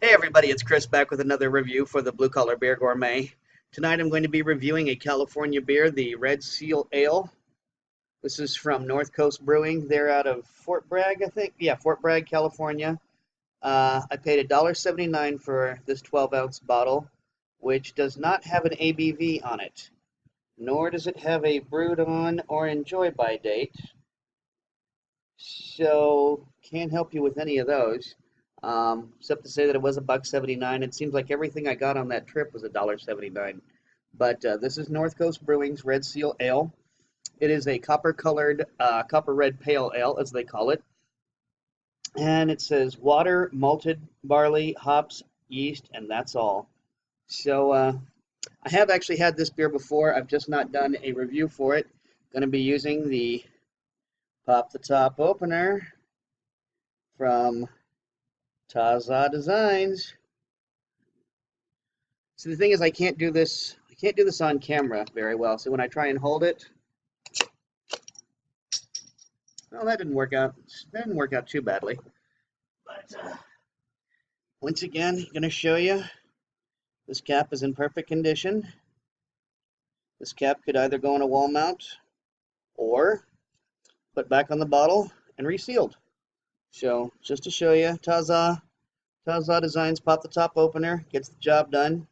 Hey everybody, it's Chris back with another review for the Blue Collar Beer Gourmet. Tonight I'm going to be reviewing a California beer, the Red Seal Ale. This is from North Coast Brewing. They're out of Fort Bragg, I think. Yeah, Fort Bragg, California. I paid $1.79 for this 12-ounce bottle, which does not have an ABV on it, nor does it have a brewed on or enjoy by date. So can't help you with any of those, except to say that it was $1.79. It seems like everything I got on that trip was $1.79. But this is North Coast Brewing's Red Seal Ale. It is a copper-colored, copper red pale ale, as they call it. And it says water, malted barley, hops, yeast, and that's all. So I have actually had this beer before. I've just not done a review for it. Going to be using the Pop the Top opener from Taza Designs. So the thing is, I can't do this on camera very well. So when I try and hold it, well, that didn't work out. That didn't work out too badly. But once again, I'm going to show you. This cap is in perfect condition. This cap could either go in a wall mount or put back on the bottle and resealed. So just to show you, Taza Designs Pop the Top opener gets the job done.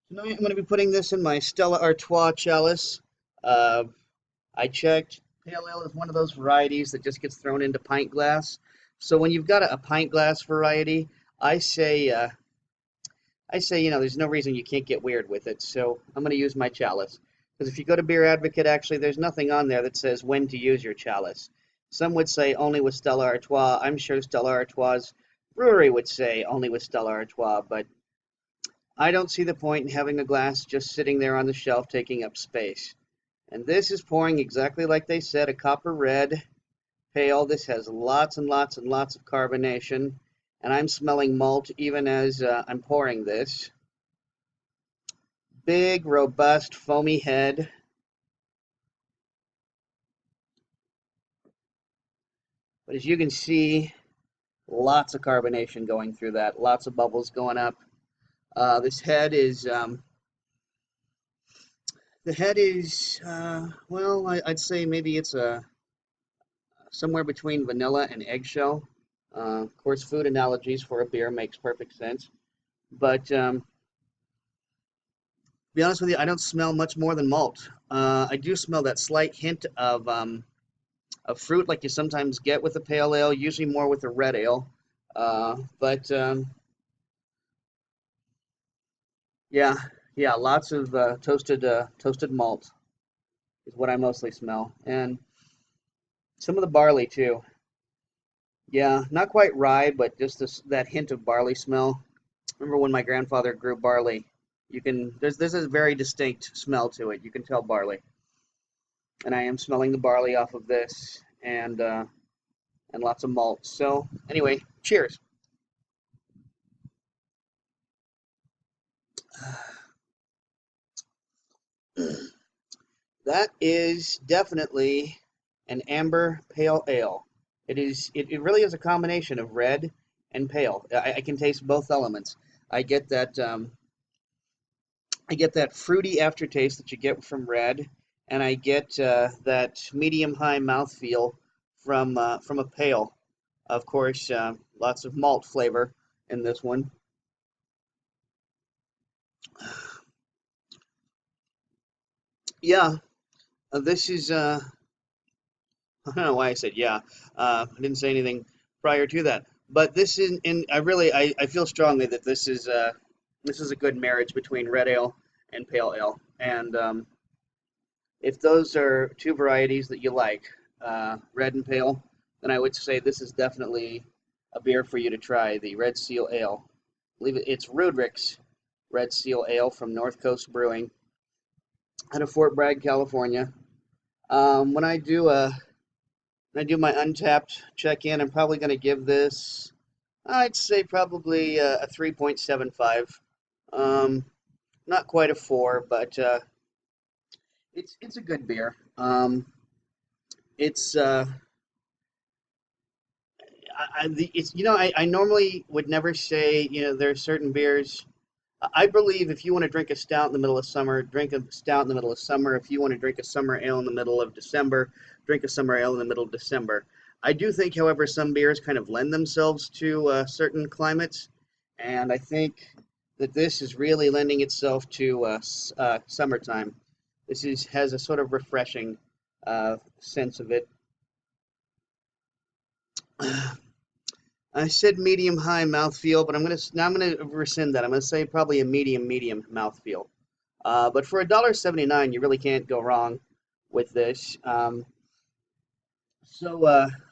Tonight I'm going to be putting this in my Stella Artois chalice. I checked. Pale ale is one of those varieties that just gets thrown into pint glass. So when you've got a pint glass variety, I say, there's no reason you can't get weird with it. So I'm going to use my chalice. Because if you go to Beer Advocate, actually, there's nothing on there that says when to use your chalice. Some would say only with Stella Artois. I'm sure Stella Artois' brewery would say only with Stella Artois, but I don't see the point in having a glass just sitting there on the shelf taking up space. And this is pouring exactly like they said, a copper red pale. This has lots and lots and lots of carbonation. And I'm smelling malt even as I'm pouring this. Big, robust, foamy head. But as you can see, lots of carbonation going through that. Lots of bubbles going up. This head is, well, I'd say maybe it's somewhere between vanilla and eggshell. Of course, food analogies for a beer makes perfect sense. But to be honest with you, I don't smell much more than malt. I do smell that slight hint of fruit like you sometimes get with a pale ale, usually more with a red ale. But yeah, yeah, lots of toasted malt is what I mostly smell, and some of the barley too. Yeah, not quite rye, but just that hint of barley smell. Remember when my grandfather grew barley? There's a very distinct smell to it. You can tell barley, and I am smelling the barley off of this, and lots of malt. So anyway, cheers. That is definitely an amber pale ale. It really is a combination of red and pale. I can taste both elements. I get that I get that fruity aftertaste that you get from red, and I get that medium-high mouthfeel from a pale. Of course, lots of malt flavor in this one. Yeah, this is I don't know why I said yeah. I didn't say anything prior to that, but this is, and I feel strongly that this is a good marriage between red ale and pale ale. And if those are two varieties that you like, red and pale, then I would say this is definitely a beer for you to try, the Red Seal Ale. I believe it's Ruedrich's Red Seal Ale from North Coast Brewing out of Fort Bragg, California. When I do my untapped check-in, I'm probably going to give this, I'd say probably a 3.75. Not quite a 4, but it's a good beer. It's it's, I normally would never say, there are certain beers. I believe if you want to drink a stout in the middle of summer, drink a stout in the middle of summer. If you want to drink a summer ale in the middle of December, drink a summer ale in the middle of December. I do think, however, some beers kind of lend themselves to certain climates, and I think that this is really lending itself to summertime. Has a sort of refreshing sense of it. I said medium high mouthfeel, but I'm gonna rescind that. I'm gonna say probably a medium mouthfeel. But for $1.79, you really can't go wrong with this. So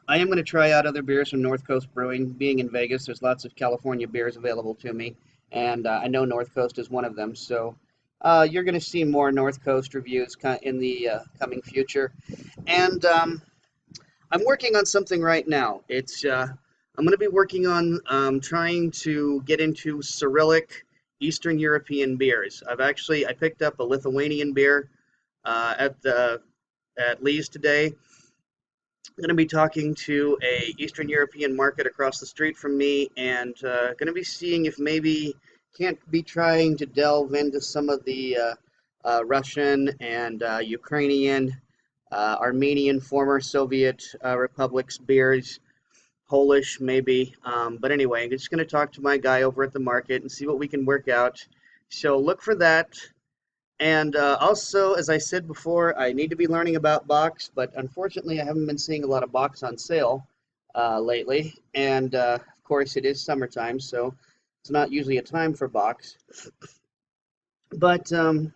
I am going to try out other beers from North Coast Brewing. Being in Vegas, there's lots of California beers available to me, and I know North Coast is one of them. So you're going to see more North Coast reviews in the coming future. And I'm working on something right now. I'm going to be working on trying to get into Cyrillic Eastern European beers. I picked up a Lithuanian beer at Lee's today. I'm going to be talking to a Eastern European market across the street from me, and going to be seeing if maybe can't be trying to delve into some of the Russian and Ukrainian, Armenian, former Soviet republics beers, Polish maybe. But anyway, I'm just going to talk to my guy over at the market and see what we can work out. So look for that. And also, as I said before, I need to be learning about box, but unfortunately, I haven't been seeing a lot of box on sale lately. And of course, it is summertime, so it's not usually a time for box. But those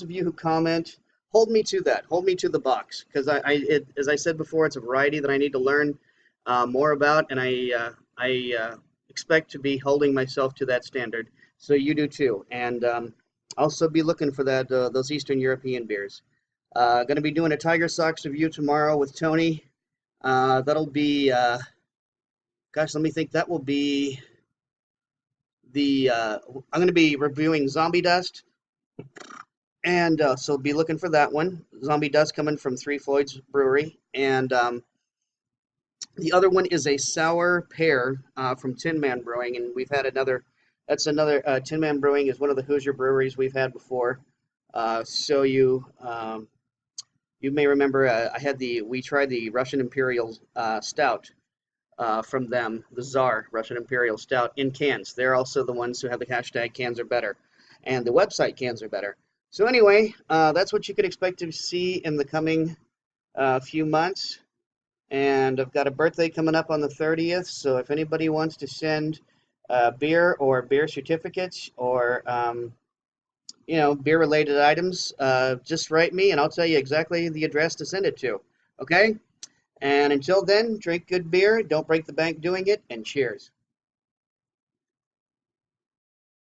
of you who comment, hold me to that. Hold me to the box, because as I said before, it's a variety that I need to learn more about, and I expect to be holding myself to that standard. So you do too, and also be looking for those Eastern European beers. Going to be doing a Tiger Sox review tomorrow with Tony. That'll be, gosh, let me think. That will be I'm going to be reviewing Zombie Dust, and so be looking for that one. Zombie Dust coming from Three Floyds Brewery, and the other one is a sour pear from Tin Man Brewing, and we've had another. That's another Tin Man Brewing is one of the Hoosier breweries we've had before. So you may remember we tried the Russian Imperial Stout from them, the Tsar Russian Imperial Stout in cans. They're also the ones who have the hashtag cans are better, and the website cans are better. So anyway, that's what you could expect to see in the coming few months. And I've got a birthday coming up on the 30th, so if anybody wants to send beer or beer certificates or beer related items, just write me and I'll tell you exactly the address to send it to. Okay? And until then, drink good beer, don't break the bank doing it, and cheers.